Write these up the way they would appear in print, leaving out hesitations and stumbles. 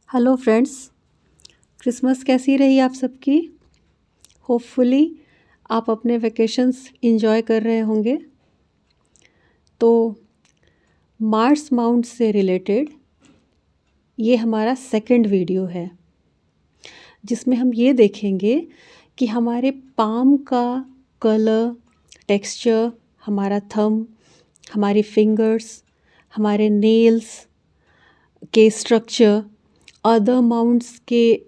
Hello friends, Christmas कैसी रही आप सबकी। होपफुली आप अपने वैकेशंस एंजॉय कर रहे होंगे। तो मार्स माउंट से रिलेटेड ये हमारा सेकंड वीडियो है, जिसमें हम ये देखेंगे कि हमारे पाम का कलर, टेक्सचर, हमारा थंब, हमारी फिंगर्स, हमारे नेल्स के स्ट्रक्चर, अदर माउंट्स के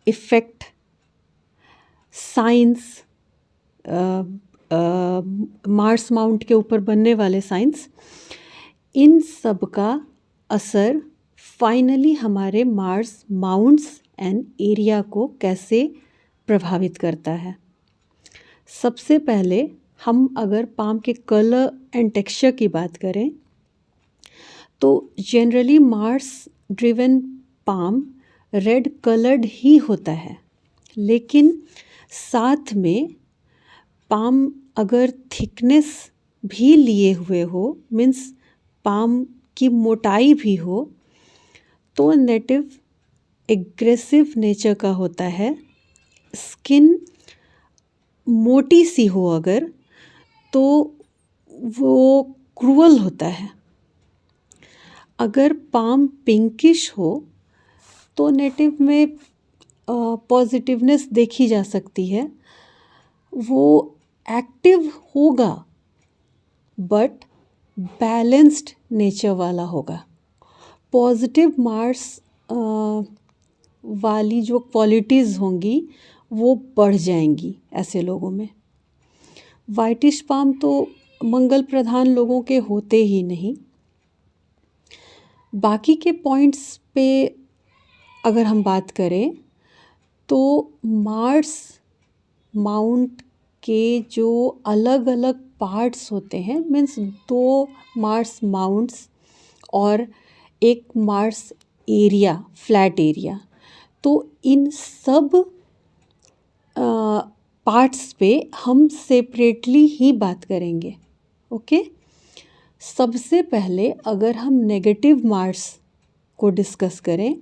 इफ़ेक्ट, साइंस, मार्स माउंट के ऊपर बनने वाले साइंस, इन सब का असर फाइनली हमारे मार्स माउंट्स एंड एरिया को कैसे प्रभावित करता है। सबसे पहले हम अगर पाम के कलर एंड टेक्सचर की बात करें तो generally Mars driven palm red coloured ही होता है, लेकिन साथ में पाम अगर थिकनेस भी लिए हुए हो, मीन्स पाम की मोटाई भी हो, तो नेटिव एग्रेसिव नेचर का होता है। स्किन मोटी सी हो अगर, तो वो क्रूअल होता है। अगर पाम पिंकिश हो तो नेटिव में पॉजिटिवनेस देखी जा सकती है। वो एक्टिव होगा बट बैलेंस्ड नेचर वाला होगा। पॉजिटिव मार्स वाली जो क्वालिटीज़ होंगी वो बढ़ जाएंगी ऐसे लोगों में। वाइटिश पाम तो मंगल प्रधान लोगों के होते ही नहीं। बाकी के पॉइंट्स पे अगर हम बात करें तो मार्स माउंट के जो अलग अलग पार्ट्स होते हैं, मीन्स 2 मार्स माउंट्स और एक मार्स एरिया, फ्लैट एरिया, तो इन सब पार्ट्स पे हम सेपरेटली ही बात करेंगे। ओके, सबसे पहले अगर हम नेगेटिव मार्स को डिस्कस करें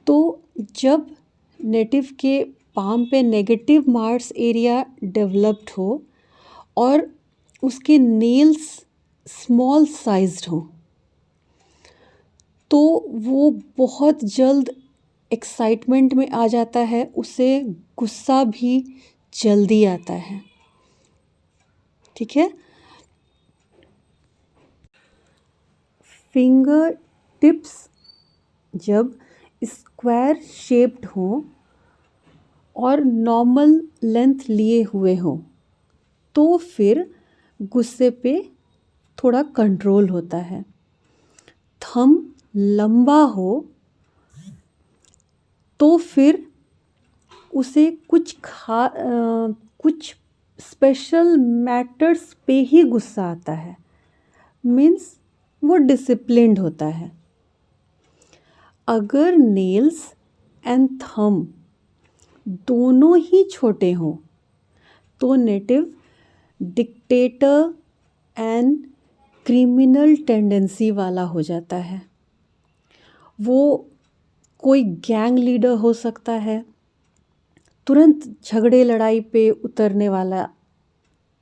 तो जब नेटिव के पाम पे नेगेटिव मार्स एरिया डेवलप्ड हो और उसके नेल्स स्मॉल साइज्ड हो, तो वो बहुत जल्द एक्साइटमेंट में आ जाता है, उसे गुस्सा भी जल्दी आता है। ठीक है। फिंगर टिप्स जब स्क्वायर शेप्ड हो और नॉर्मल लेंथ लिए हुए हो तो फिर गुस्से पे थोड़ा कंट्रोल होता है। थंब लंबा हो तो फिर उसे कुछ स्पेशल मैटर्स पे ही गुस्सा आता है, मीन्स वो डिसिप्लिन्ड होता है। अगर नेल्स एंड थंब दोनों ही छोटे हों तो native dictator and criminal tendency वाला हो जाता है। वो कोई गैंग लीडर हो सकता है, तुरंत झगड़े लड़ाई पे उतरने वाला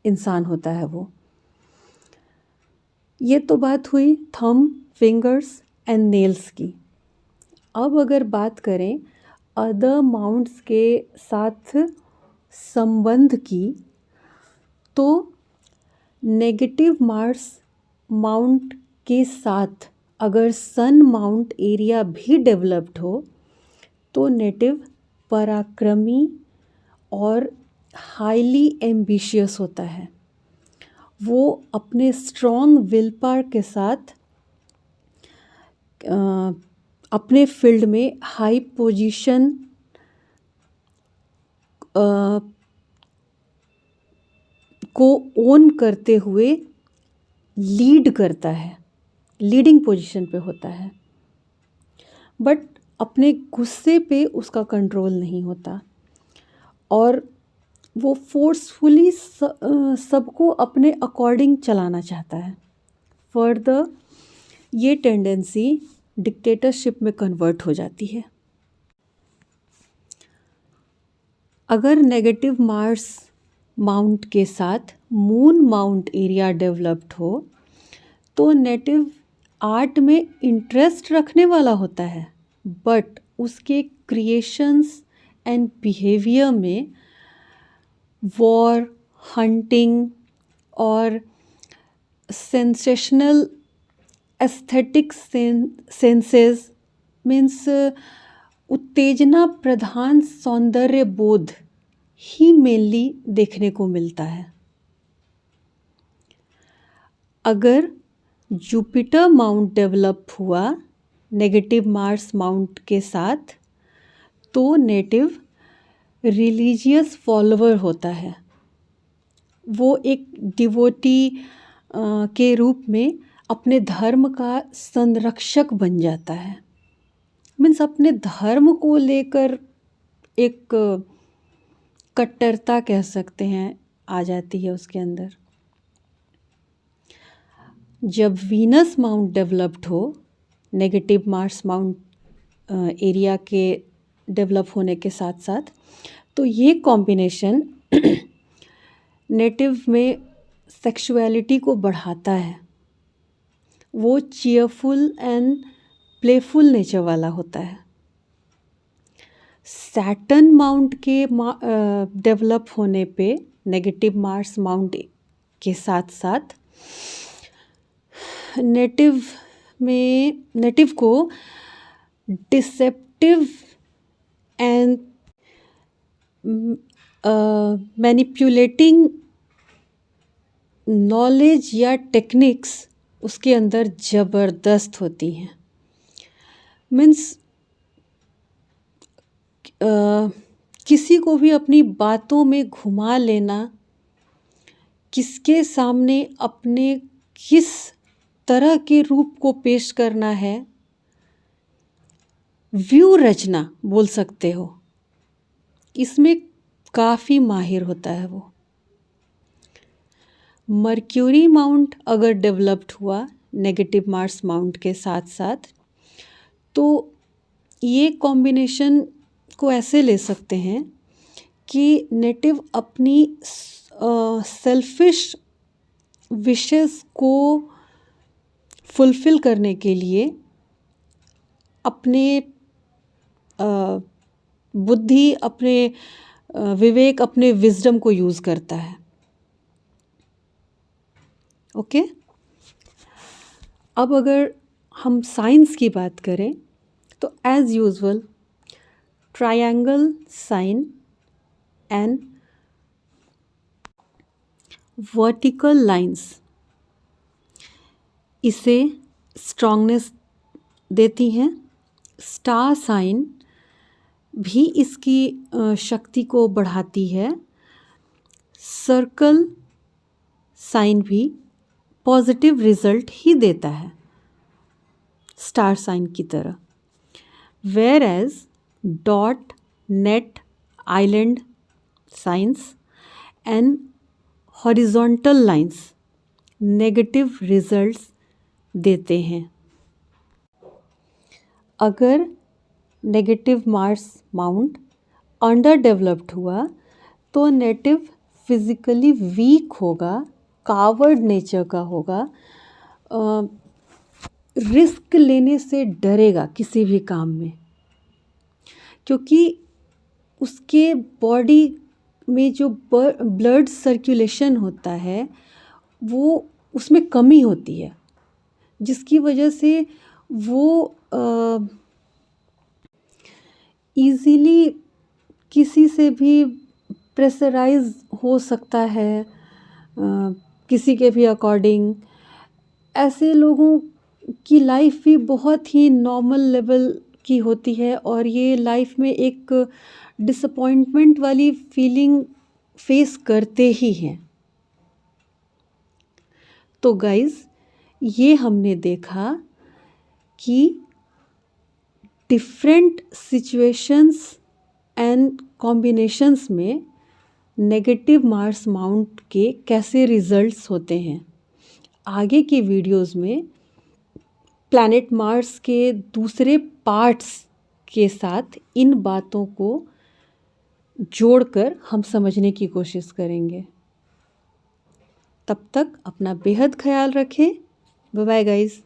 इंसान होता है वो। ये तो बात हुई थंब, फिंगर्स एंड नेल्स की। अब अगर बात करें अदर माउंट्स के साथ संबंध की, तो नेगेटिव मार्स माउंट के साथ अगर सन माउंट एरिया भी डेवलप्ड हो तो नेटिव पराक्रमी और हाईली एम्बिशियस होता है। वो अपने स्ट्रॉन्ग विल पावर के साथ अपने फील्ड में हाई पोजीशन को ओन करते हुए लीड करता है, लीडिंग पोजीशन पे होता है, बट अपने गुस्से पे उसका कंट्रोल नहीं होता और वो फोर्सफुली सबको अपने अकॉर्डिंग चलाना चाहता है। फर्दर ये टेंडेंसी डिक्टेटरशिप में कन्वर्ट हो जाती है। अगर नेगेटिव मार्स माउंट के साथ मून माउंट एरिया डेवलप्ड हो तो नेटिव आर्ट में इंटरेस्ट रखने वाला होता है, बट उसके क्रिएशंस एंड बिहेवियर में वॉर, हंटिंग और सेंसेशनल एस्थेटिक सेंसेस मीन्स उत्तेजना प्रधान सौंदर्य बोध ही मेनली देखने को मिलता है। अगर जुपिटर माउंट डेवलप हुआ नेगेटिव मार्स माउंट के साथ तो नेटिव रिलीजियस फॉलोअर होता है, वो एक डिवोटी के रूप में अपने धर्म का संरक्षक बन जाता है। मीन्स अपने धर्म को लेकर एक कट्टरता कह सकते हैं आ जाती है उसके अंदर। जब वीनस माउंट डेवलप्ड हो नेगेटिव मार्स माउंट एरिया के डेवलप होने के साथ साथ, तो ये कॉम्बिनेशन नेटिव में सेक्सुअलिटी को बढ़ाता है। वो चीयरफुल एंड प्लेफुल नेचर वाला होता है। सैटर्न माउंट के डेवलप होने पे नेगेटिव मार्स माउंट के साथ साथ नेटिव को डिसेप्टिव एंड मैनिपुलेटिंग नॉलेज या टेक्निक्स उसके अंदर ज़बरदस्त होती हैं। मीन्स किसी को भी अपनी बातों में घुमा लेना, किसके सामने अपने किस तरह के रूप को पेश करना है, व्यू रचना बोल सकते हो, इसमें काफ़ी माहिर होता है वो। मर्क्यूरी माउंट अगर डेवलप्ड हुआ नेगेटिव मार्स माउंट के साथ साथ, तो ये कॉम्बिनेशन को ऐसे ले सकते हैं कि नेटिव अपनी सेल्फिश विशेस को फुलफ़िल करने के लिए अपने बुद्धि, अपने विवेक, अपने विजडम को यूज़ करता है। ओके, अब अगर हम साइंस की बात करें तो as usual triangle sign and vertical lines इसे स्ट्रॉन्गनेस देती हैं। स्टार साइन भी इसकी शक्ति को बढ़ाती है। सर्कल साइन भी पॉजिटिव रिजल्ट ही देता है स्टार साइन की तरह। Whereas dot, net, island signs and horizontal lines negative results देते हैं। अगर negative mars mount under developed हुआ तो नेटिव फिजिकली वीक होगा, कावर्ड नेचर का होगा, रिस्क लेने से डरेगा किसी भी काम में, क्योंकि उसके बॉडी में जो ब्लड सर्कुलेशन होता है वो उसमें कमी होती है, जिसकी वजह से वो ईज़िली किसी से भी प्रेशराइज हो सकता है, किसी के भी अकॉर्डिंग। ऐसे लोगों की लाइफ भी बहुत ही नॉर्मल लेवल की होती है और ये लाइफ में एक डिसअपॉइंटमेंट वाली फीलिंग फेस करते ही हैं। तो गाइस, ये हमने देखा कि डिफरेंट सिचुएशंस एंड कॉम्बिनेशंस में नेगेटिव मार्स माउंट के कैसे रिजल्ट्स होते हैं। आगे की वीडियोस में प्लैनेट मार्स के दूसरे पार्ट्स के साथ इन बातों को जोड़कर हम समझने की कोशिश करेंगे। तब तक अपना बेहद ख्याल रखें। Bye bye guys.